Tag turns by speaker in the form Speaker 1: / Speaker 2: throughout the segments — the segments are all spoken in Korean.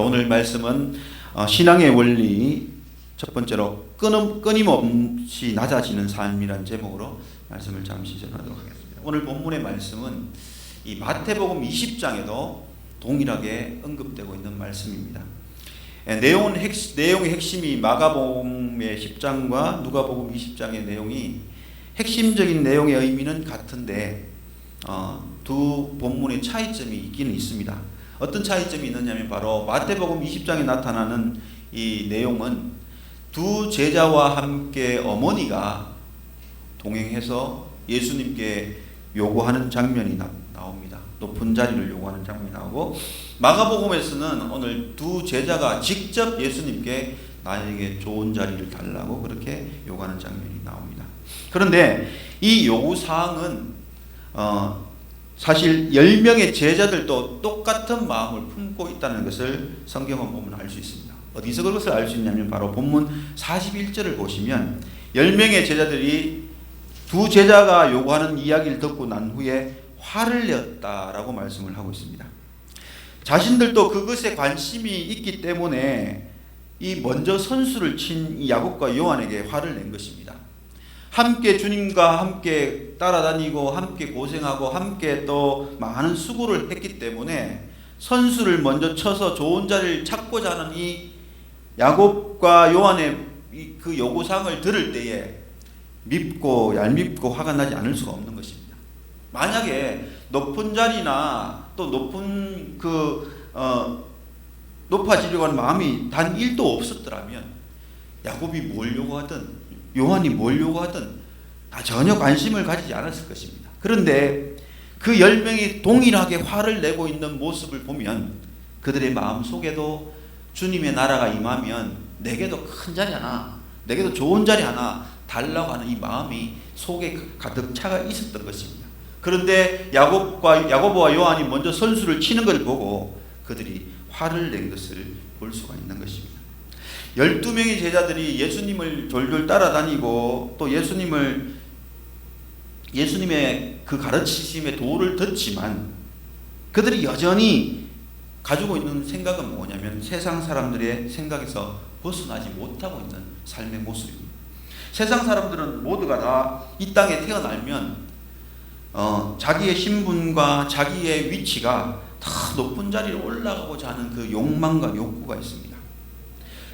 Speaker 1: 자, 오늘 말씀은 신앙의 원리 첫 번째로 끊임없이 낮아지는 삶이라는 제목으로 말씀을 잠시 전하도록 하겠습니다. 오늘 본문의 말씀은 이 마태복음 20장에도 동일하게 언급되고 있는 말씀입니다. 내용의 핵심이 마가복음의 10장과 누가복음 20장의 내용이 핵심적인 내용의 의미는 같은데 두 본문의 차이점이 있기는 있습니다. 어떤 차이점이 있느냐면 바로 마태복음 20장에 나타나는 이 내용은 두 제자와 함께 어머니가 동행해서 예수님께 요구하는 장면이 나옵니다. 높은 자리를 요구하는 장면이 나오고, 마가복음에서는 오늘 두 제자가 직접 예수님께 나에게 좋은 자리를 달라고 그렇게 요구하는 장면이 나옵니다. 그런데 이 요구사항은 사실 10명의 제자들도 똑같은 마음을 품고 있다는 것을 성경을 보면 알 수 있습니다. 어디서 그것을 알 수 있냐면 바로 본문 41절을 보시면 10명의 제자들이 두 제자가 요구하는 이야기를 듣고 난 후에 화를 내었다라고 말씀을 하고 있습니다. 자신들도 그것에 관심이 있기 때문에 이 먼저 선수를 친 야곱과 요한에게 화를 낸 것입니다. 함께 주님과 함께 따라다니고 함께 고생하고 함께 또 많은 수고를 했기 때문에 선수를 먼저 쳐서 좋은 자리를 찾고자 하는 이 야곱과 요한의 그 요구사항을 들을 때에 밉고 얄밉고 화가 나지 않을 수가 없는 것입니다. 만약에 높은 자리나 또 높은 높아지려고 하는 마음이 단 1도 없었더라면 야곱이 뭘 요구하든 요한이 뭘 요구하든 전혀 관심을 가지지 않았을 것입니다. 그런데 그 10명이 동일하게 화를 내고 있는 모습을 보면 그들의 마음 속에도 주님의 나라가 임하면 내게도 큰 자리 하나, 내게도 좋은 자리 하나 달라고 하는 이 마음이 속에 가득 차가 있었던 것입니다. 그런데 야고보와 요한이 먼저 선수를 치는 것을 보고 그들이 화를 낸 것을 볼 수가 있는 것입니다. 12명의 제자들이 예수님을 졸졸 따라다니고 또 예수님의 그 가르치심의 도를 듣지만 그들이 여전히 가지고 있는 생각은 뭐냐면 세상 사람들의 생각에서 벗어나지 못하고 있는 삶의 모습입니다. 세상 사람들은 모두가 다 이 땅에 태어나면 자기의 신분과 자기의 위치가 다 높은 자리로 올라가고자 하는 그 욕망과 욕구가 있습니다.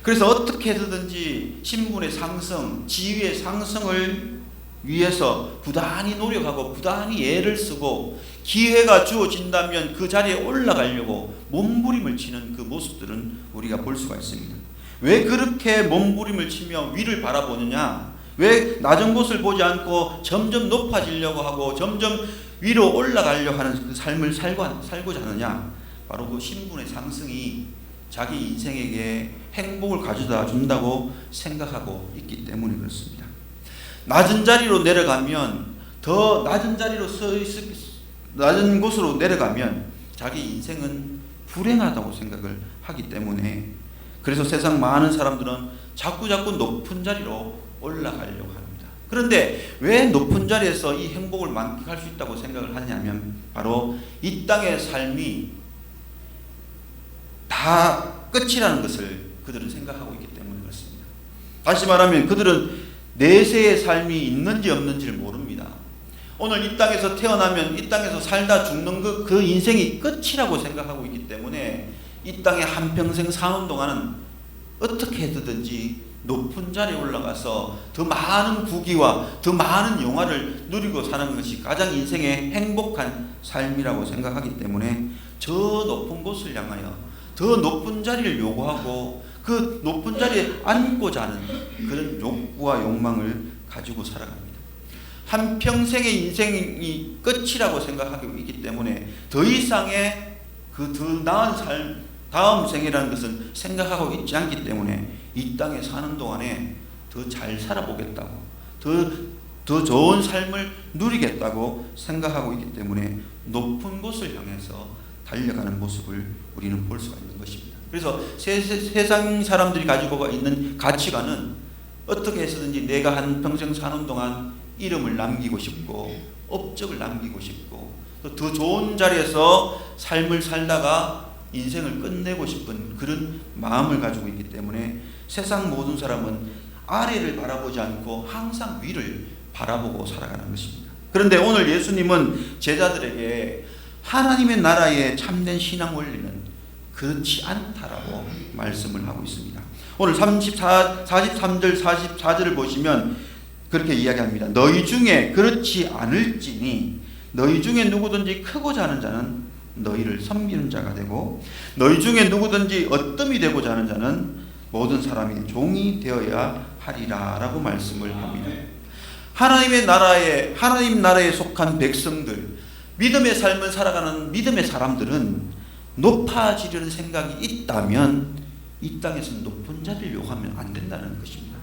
Speaker 1: 그래서 어떻게 해서든지 신분의 상승, 지위의 상승을 위해서 부단히 노력하고 부단히 애를 쓰고 기회가 주어진다면 그 자리에 올라가려고 몸부림을 치는 그 모습들은 우리가 볼 수가 있습니다. 왜 그렇게 몸부림을 치며 위를 바라보느냐? 왜 낮은 곳을 보지 않고 점점 높아지려고 하고 점점 위로 올라가려고 하는 그 삶을 살고자 하느냐? 바로 그 신분의 상승이 자기 인생에게 행복을 가져다 준다고 생각하고 있기 때문에 그렇습니다. 낮은 자리로 내려가면 더 낮은 자리로 낮은 곳으로 내려가면 자기 인생은 불행하다고 생각을 하기 때문에 그래서 세상 많은 사람들은 자꾸 높은 자리로 올라가려고 합니다. 그런데 왜 높은 자리에서 이 행복을 만끽할 수 있다고 생각을 하냐면 바로 이 땅의 삶이 다 끝이라는 것을 그들은 생각하고 있기 때문에 그렇습니다. 다시 말하면 그들은 내세의 삶이 있는지 없는지를 모릅니다. 오늘 이 땅에서 태어나면 이 땅에서 살다 죽는 그 인생이 끝이라고 생각하고 있기 때문에 이 땅에 한평생 사는 동안은 어떻게 해서든지 높은 자리에 올라가서 더 많은 부귀와 더 많은 영화를 누리고 사는 것이 가장 인생의 행복한 삶이라고 생각하기 때문에 저 높은 곳을 향하여 더 높은 자리를 요구하고 그 높은 자리에 앉고자 하는 그런 욕구와 욕망을 가지고 살아갑니다. 한평생의 인생이 끝이라고 생각하고 있기 때문에 더 이상의 그 더 나은 삶, 다음 생이라는 것은 생각하고 있지 않기 때문에 이 땅에 사는 동안에 더 잘 살아보겠다고 더 좋은 삶을 누리겠다고 생각하고 있기 때문에 높은 곳을 향해서 달려가는 모습을 우리는 볼 수가 있는 것입니다. 그래서 세상 사람들이 가지고 있는 가치관은 어떻게 해서든지 내가 한평생 사는 동안 이름을 남기고 싶고 업적을 남기고 싶고 또 더 좋은 자리에서 삶을 살다가 인생을 끝내고 싶은 그런 마음을 가지고 있기 때문에 세상 모든 사람은 아래를 바라보지 않고 항상 위를 바라보고 살아가는 것입니다. 그런데 오늘 예수님은 제자들에게 하나님의 나라의 참된 신앙 원리는 그렇지 않다라고 말씀을 하고 있습니다. 오늘 43절 44절을 보시면 그렇게 이야기합니다. 너희 중에 그렇지 않을지니 너희 중에 누구든지 크고자 하는 자는 너희를 섬기는 자가 되고 너희 중에 누구든지 어뜸이 되고자 하는 자는 모든 사람이 종이 되어야 하리라 라고 말씀을 합니다. 하나님 나라에 속한 백성들, 믿음의 삶을 살아가는 믿음의 사람들은 높아지려는 생각이 있다면 이 땅에서 높은 자리를 요구하면 안 된다는 것입니다.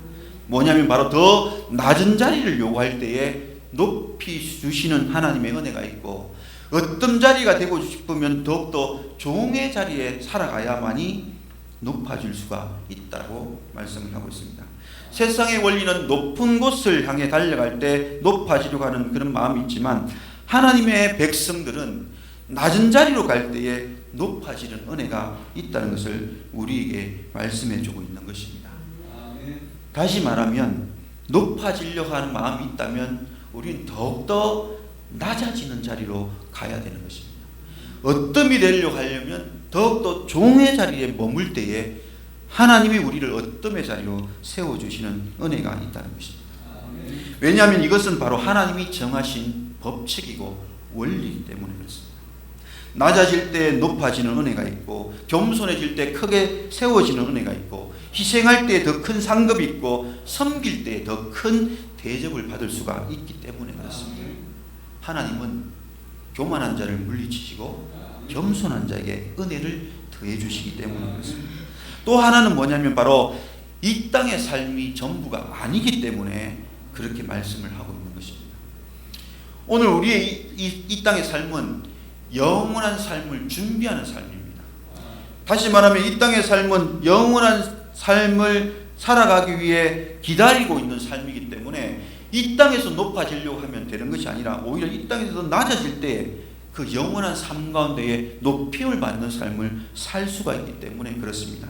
Speaker 1: 뭐냐면 바로 더 낮은 자리를 요구할 때에 높이 주시는 하나님의 은혜가 있고 어떤 자리가 되고 싶으면 더욱더 종의 자리에 살아가야만이 높아질 수가 있다고 말씀을 하고 있습니다. 세상의 원리는 높은 곳을 향해 달려갈 때 높아지려고 하는 그런 마음이 있지만 하나님의 백성들은 낮은 자리로 갈 때에 높아지는 은혜가 있다는 것을 우리에게 말씀해 주고 있는 것입니다. 다시 말하면 높아지려고 하는 마음이 있다면 우리는 더욱더 낮아지는 자리로 가야 되는 것입니다. 어뜸이 되려고 하려면 더욱더 종의 자리에 머물 때에 하나님이 우리를 어뜸의 자리로 세워주시는 은혜가 있다는 것입니다. 왜냐하면 이것은 바로 하나님이 정하신 법칙이고 원리이기 때문에 그렇습니다. 낮아질 때 높아지는 은혜가 있고 겸손해질 때 크게 세워지는 은혜가 있고 희생할 때 더 큰 상급이 있고 섬길 때 더 큰 대접을 받을 수가 있기 때문에 그렇습니다. 하나님은 교만한 자를 물리치시고 겸손한 자에게 은혜를 더해 주시기 때문에 그렇습니다. 또 하나는 뭐냐면 바로 이 땅의 삶이 전부가 아니기 때문에 그렇게 말씀을 하고 있는 것입니다. 오늘 우리의 이 땅의 삶은 영원한 삶을 준비하는 삶입니다. 다시 말하면 이 땅의 삶은 영원한 삶을 살아가기 위해 기다리고 있는 삶이기 때문에 이 땅에서 높아지려고 하면 되는 것이 아니라 오히려 이 땅에서 낮아질 때 그 영원한 삶 가운데에 높임을 받는 삶을 살 수가 있기 때문에 그렇습니다.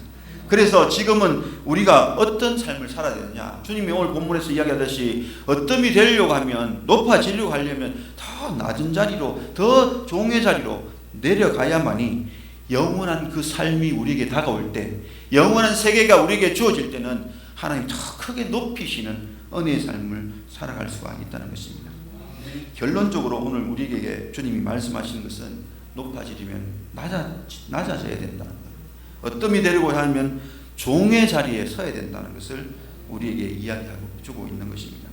Speaker 1: 그래서 지금은 우리가 어떤 삶을 살아야 되느냐, 주님이 오늘 본문에서 이야기하듯이 어뜸이 되려고 하면, 높아지려고 하려면 더 낮은 자리로, 더 종의 자리로 내려가야만이 영원한 그 삶이 우리에게 다가올 때, 영원한 세계가 우리에게 주어질 때는 하나님 더 크게 높이시는 은혜의 삶을 살아갈 수가 있다는 것입니다. 결론적으로 오늘 우리에게 주님이 말씀하시는 것은 높아지려면 낮아져야 된다는 거예요. 어뜸이 되려고 하면 종의 자리에 서야 된다는 것을 우리에게 이야기하고 주고 있는 것입니다.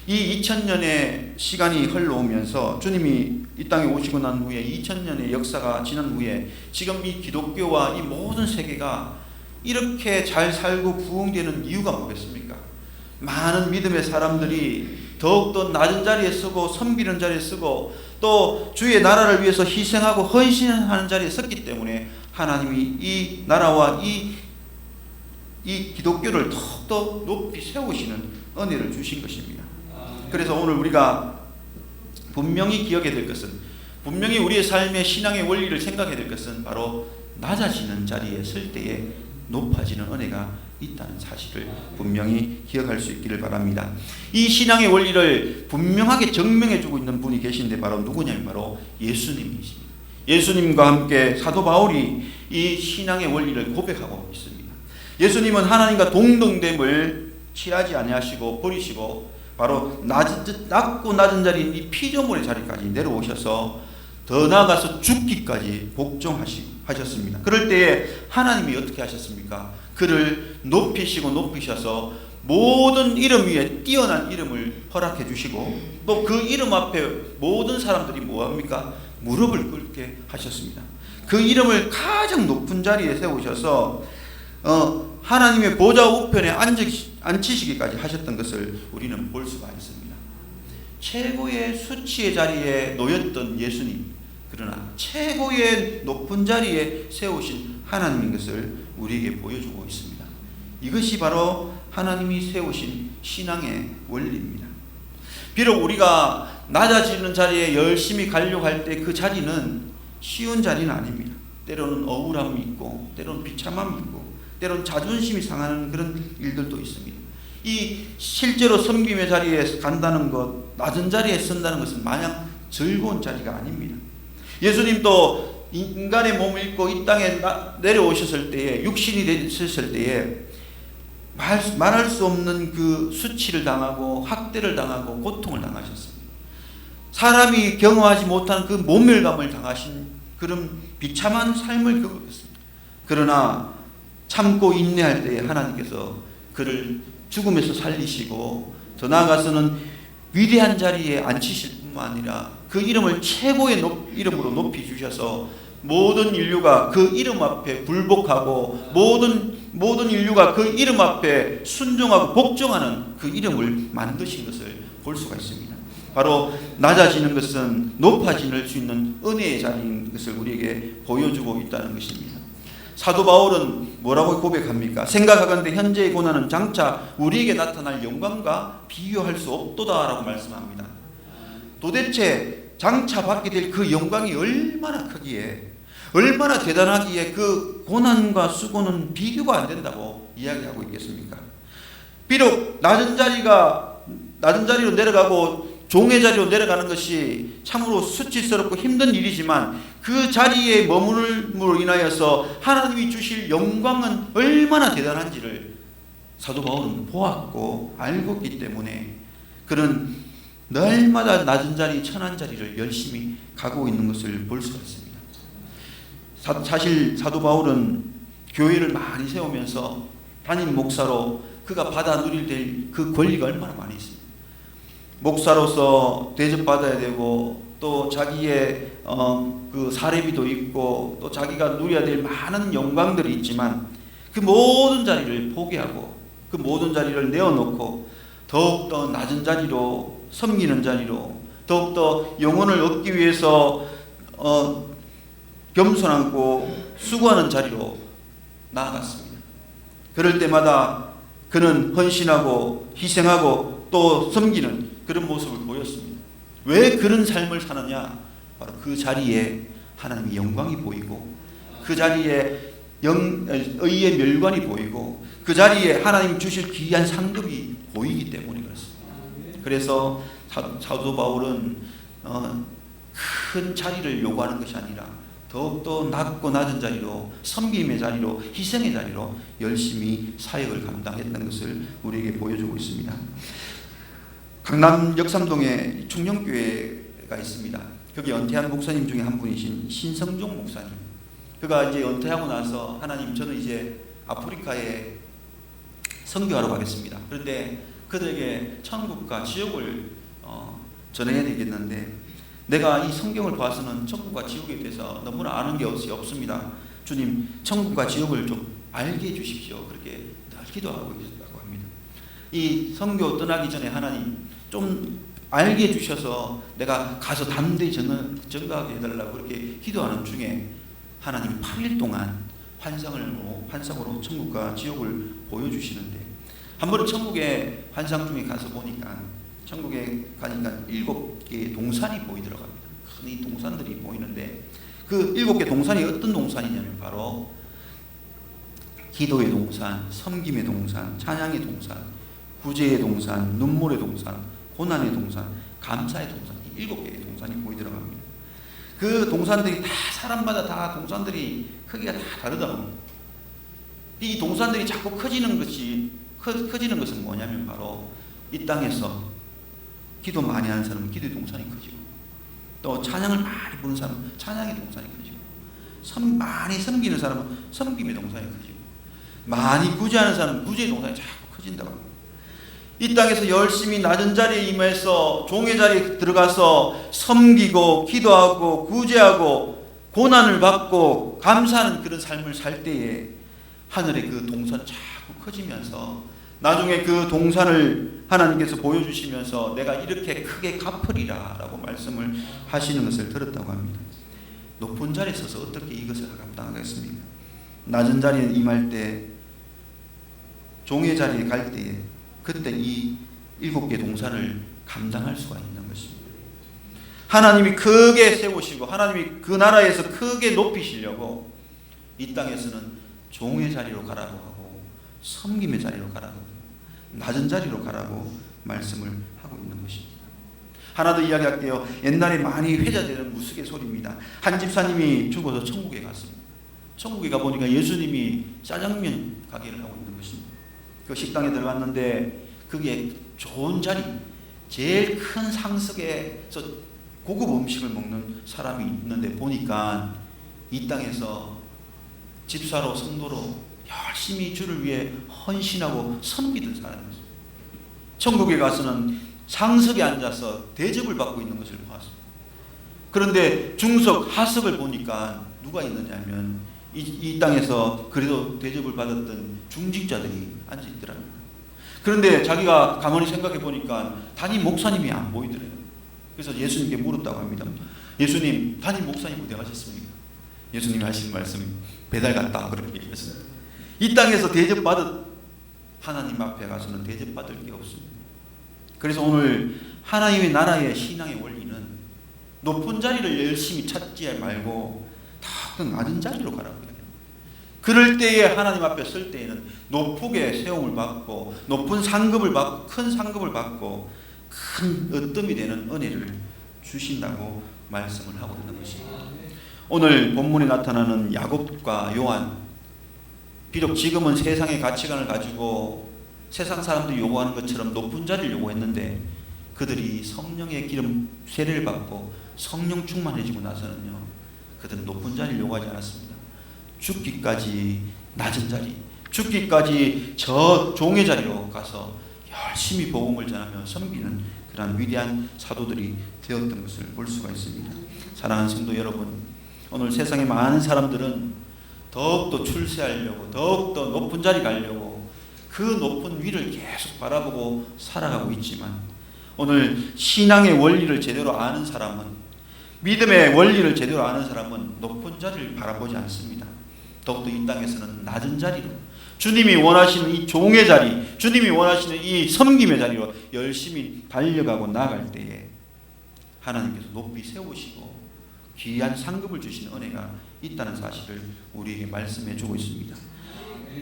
Speaker 1: 이 2000년의 시간이 흘러오면서 주님이 이 땅에 오시고 난 후에 2000년의 역사가 지난 후에 지금 이 기독교와 이 모든 세계가 이렇게 잘 살고 부흥되는 이유가 뭐겠습니까? 많은 믿음의 사람들이 더욱더 낮은 자리에 서고 섬기는 자리에 서고 또 주의 나라를 위해서 희생하고 헌신하는 자리에 섰기 때문에 하나님이 이 나라와 이 기독교를 더욱더 높이 세우시는 은혜를 주신 것입니다. 그래서 오늘 우리가 분명히 기억해야 될 것은, 분명히 우리의 삶의 신앙의 원리를 생각해야 될 것은 바로 낮아지는 자리에 설 때에 높아지는 은혜가 있다는 사실을 분명히 기억할 수 있기를 바랍니다. 이 신앙의 원리를 분명하게 증명해주고 있는 분이 계신데 바로 누구냐면 바로 예수님이십니다. 예수님과 함께 사도 바울이 이 신앙의 원리를 고백하고 있습니다. 예수님은 하나님과 동등됨을 취하지 아니하시고 버리시고 바로 낮고 낮은 자리인 이 피조물의 자리까지 내려오셔서 더 나아가서 죽기까지 복종하셨습니다. 그럴 때에 하나님이 어떻게 하셨습니까? 그를 높이셔서 모든 이름 위에 뛰어난 이름을 허락해 주시고 또 그 이름 앞에 모든 사람들이 뭐합니까? 무릎을 꿇게 하셨습니다. 그 이름을 가장 높은 자리에 세우셔서 하나님의 보좌 우편에 앉히시기까지 하셨던 것을 우리는 볼 수가 있습니다. 최고의 수치의 자리에 놓였던 예수님, 그러나 최고의 높은 자리에 세우신 하나님인 것을 우리에게 보여주고 있습니다. 이것이 바로 하나님이 세우신 신앙의 원리입니다. 비록 우리가 낮아지는 자리에 열심히 가려고 할 때 그 자리는 쉬운 자리는 아닙니다. 때로는 억울함이 있고, 때로는 비참함이 있고, 때로는 자존심이 상하는 그런 일들도 있습니다. 이 실제로 섬김의 자리에 간다는 것, 낮은 자리에 선다는 것은 마냥 즐거운 자리가 아닙니다. 예수님도 인간의 몸을 입고 이 땅에 내려오셨을 때에, 육신이 되셨을 때에 말할 수 없는 그 수치를 당하고 학대를 당하고 고통을 당하셨습니다. 사람이 경험하지 못하는 그 모멸감을 당하신 그런 비참한 삶을 겪었습니다. 그러나 참고 인내할 때에 하나님께서 그를 죽음에서 살리시고, 더 나아가서는 위대한 자리에 앉히실 뿐만 아니라 그 이름을 최고의 이름으로 높이 주셔서 모든 인류가 그 이름 앞에 굴복하고 모든 인류가 그 이름 앞에 순종하고 복종하는 그 이름을 만드신 것을 볼 수가 있습니다. 바로 낮아지는 것은 높아질 수 있는 은혜의 자리인 것을 우리에게 보여주고 있다는 것입니다. 사도 바울은 뭐라고 고백합니까? 생각하건대 현재의 고난은 장차 우리에게 나타날 영광과 비교할 수 없도다라고 말씀합니다. 도대체 장차 받게 될 그 영광이 얼마나 크기에, 얼마나 대단하기에 그 고난과 수고는 비교가 안 된다고 이야기하고 있겠습니까? 비록 낮은 자리로 내려가고 종의 자리로 내려가는 것이 참으로 수치스럽고 힘든 일이지만, 그 자리에 머무름으로 인하여서 하나님이 주실 영광은 얼마나 대단한지를 사도 바울은 보았고 알고 있기 때문에 그는 날마다 낮은 자리, 천한 자리를 열심히 가고 있는 것을 볼 수가 있습니다. 사실 사도 바울은 교회를 많이 세우면서 담임 목사로 그가 받아 누릴 그 권리가 얼마나 많이 있습니다. 목사로서 대접받아야 되고, 또 자기의 그 사례비도 있고, 또 자기가 누려야 될 많은 영광들이 있지만, 그 모든 자리를 포기하고 그 모든 자리를 내어놓고 더욱더 낮은 자리로, 섬기는 자리로, 더욱더 영혼을 얻기 위해서 겸손하고 수고하는 자리로 나아갔습니다. 그럴 때마다 그는 헌신하고 희생하고 또 섬기는 그런 모습을 보였습니다. 왜 그런 삶을 사느냐? 바로 그 자리에 하나님의 영광이 보이고, 그 자리에 의의 멸관이 보이고, 그 자리에 하나님 주실 귀한 상급이 보이기 때문에 그렇습니다. 그래서 사도 바울은 큰 자리를 요구하는 것이 아니라 더욱더 낮고 낮은 자리로, 섬김의 자리로, 희생의 자리로 열심히 사역을 감당했던 것을 우리에게 보여주고 있습니다. 강남 역삼동에 충령교회가 있습니다. 거기 은퇴한 목사님 중에 한 분이신 신성종 목사님. 그가 이제 은퇴하고 나서 하나님, 저는 이제 아프리카에 선교하러 가겠습니다. 그런데 그들에게 천국과 지옥을 전해야 되겠는데, 내가 이 성경을 봐서는 천국과 지옥에 대해서 너무나 아는 게 없습니다. 주님, 천국과 지옥을 좀 알게 해주십시오. 그렇게 늘 기도하고 계셨다고 합니다. 이 선교 떠나기 전에 하나님 좀 알게 해주셔서 내가 가서 담대히 전가하게 해달라고 그렇게 기도하는 중에 하나님 8일 동안 환상으로 천국과 지옥을 보여주시는데, 한 번은 천국의 환상 중에 가서 보니까, 천국에 가니까 7개의 동산이 보이더라고요. 큰 이 동산들이 보이는데, 그 7개 동산이 어떤 동산이냐면 바로 기도의 동산, 섬김의 동산, 찬양의 동산, 구제의 동산, 눈물의 동산, 고난의 동산, 감사의 동산, 이 7개의 동산이 보이더라고 합니다. 그 동산들이 다, 사람마다 다 동산들이 크기가 다 다르다고. 이 동산들이 자꾸 커지는 것은 뭐냐면 바로 이 땅에서 기도 많이 하는 사람은 기도의 동산이 커지고, 또 찬양을 많이 부르는 사람은 찬양의 동산이 커지고, 많이 섬기는 사람은 섬김의 동산이 커지고, 많이 구제하는 사람은 구제의 동산이 자꾸 커진다고 합니다. 이 땅에서 열심히 낮은 자리에 임해서 종의 자리에 들어가서 섬기고 기도하고 구제하고 고난을 받고 감사하는 그런 삶을 살 때에 하늘의 그 동산은 자꾸 커지면서 나중에 그 동산을 하나님께서 보여주시면서 내가 이렇게 크게 갚으리라 라고 말씀을 하시는 것을 들었다고 합니다. 높은 자리에 서서 어떻게 이것을 감당하겠습니까? 낮은 자리에 임할 때, 종의 자리에 갈 때에 그때 이 7개 동산을 감당할 수가 있는 것입니다. 하나님이 크게 세우시고 하나님이 그 나라에서 크게 높이시려고 이 땅에서는 종의 자리로 가라고 하고 섬김의 자리로 가라고 하고 낮은 자리로 가라고 말씀을 하고 있는 것입니다. 하나 더 이야기할게요. 옛날에 많이 회자되는 우스갯소리입니다. 한 집사님이 죽어서 천국에 갔습니다. 천국에 가보니까 예수님이 짜장면 가게를 하고 있는 것입니다. 그 식당에 들어갔는데 그게 좋은 자리, 제일 큰 상석에서 고급 음식을 먹는 사람이 있는데 보니까 이 땅에서 집사로 성도로 열심히 주를 위해 헌신하고 섬기던 사람이었어요. 천국에 가서는 상석에 앉아서 대접을 받고 있는 것을 보았습니다. 그런데 중석, 하석을 보니까 누가 있느냐면 이 땅에서 그래도 대접을 받았던 중직자들이 앉아있더랍니다. 그런데 자기가 가만히 생각해 보니까 담임 목사님이 안 보이더래요. 그래서 예수님께 물었다고 합니다. 예수님, 담임 목사님 어디 가셨습니까? 예수님이 하신 말씀이 배달 갔다 그렇게 얘기했습니다. 이 땅에서 대접받은 하나님 앞에 가서는 대접받을 게 없습니다. 그래서 오늘 하나님의 나라의 신앙의 원리는 높은 자리를 열심히 찾지 말고 더 낮은 자리로 가라고 해요. 그럴 때에 하나님 앞에 설 때에는 높게 세움을 받고 높은 상급을 받고 큰 상급을 받고 큰 으뜸이 되는 은혜를 주신다고 말씀을 하고 있는 것입니다. 오늘 본문에 나타나는 야곱과 요한, 비록 지금은 세상의 가치관을 가지고 세상 사람들이 요구하는 것처럼 높은 자리를 요구했는데 그들이 성령의 기름 세례를 받고 성령 충만해지고 나서는요, 그들은 높은 자리를 요구하지 않았습니다. 죽기까지 낮은 자리, 죽기까지 저 종의 자리로 가서 열심히 복음을 전하며 섬기는 그런 위대한 사도들이 되었던 것을 볼 수가 있습니다. 사랑하는 성도 여러분, 오늘 세상의 많은 사람들은 더욱더 출세하려고, 더욱더 높은 자리 가려고 그 높은 위를 계속 바라보고 살아가고 있지만, 오늘 신앙의 원리를 제대로 아는 사람은, 믿음의 원리를 제대로 아는 사람은 높은 자리를 바라보지 않습니다. 더욱더 이 땅에서는 낮은 자리로, 주님이 원하시는 이 종의 자리, 주님이 원하시는 이 섬김의 자리로 열심히 달려가고 나아갈 때에 하나님께서 높이 세우시고 귀한 상급을 주시는 은혜가 있다는 사실을 우리에게 말씀해 주고 있습니다.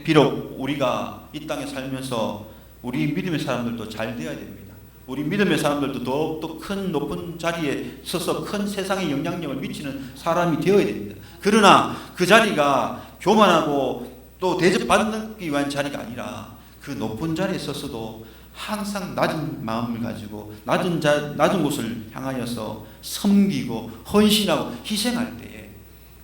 Speaker 1: 비록 우리가 이 땅에 살면서 우리 믿음의 사람들도 잘 되어야 됩니다. 우리 믿음의 사람들도 더욱더 큰 높은 자리에 서서 큰 세상에 영향력을 미치는 사람이 되어야 됩니다. 그러나 그 자리가 교만하고 또 대접받기 위한 자리가 아니라 그 높은 자리에 서서도 항상 낮은 마음을 가지고 낮은 곳을 향하여서 섬기고 헌신하고 희생할 때에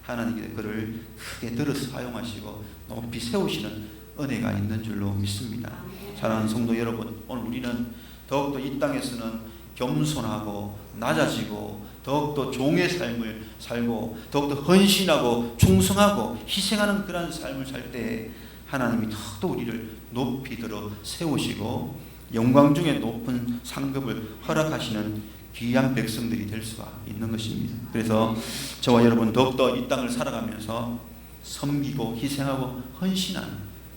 Speaker 1: 하나님께서 그를 크게 들어서 사용하시고 높이 세우시는 은혜가 있는 줄로 믿습니다. 사랑하는 성도 여러분, 오늘 우리는 더욱더 이 땅에서는 겸손하고 낮아지고 더욱더 종의 삶을 살고 더욱더 헌신하고 충성하고 희생하는 그런 삶을 살 때 하나님이 더욱더 우리를 높이 들어 세우시고 영광 중에 높은 상급을 허락하시는 귀한 백성들이 될 수가 있는 것입니다. 그래서 저와 여러분 더욱더 이 땅을 살아가면서 섬기고 희생하고 헌신하는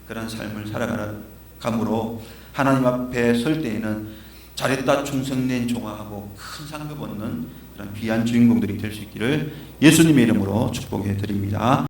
Speaker 1: 그런 삶을 살아감으로 하나님 앞에 설 때에는 잘했다 충성된 종아하고 큰 상급 얻는 그런 귀한 주인공들이 될 수 있기를 예수님의 이름으로 축복해 드립니다.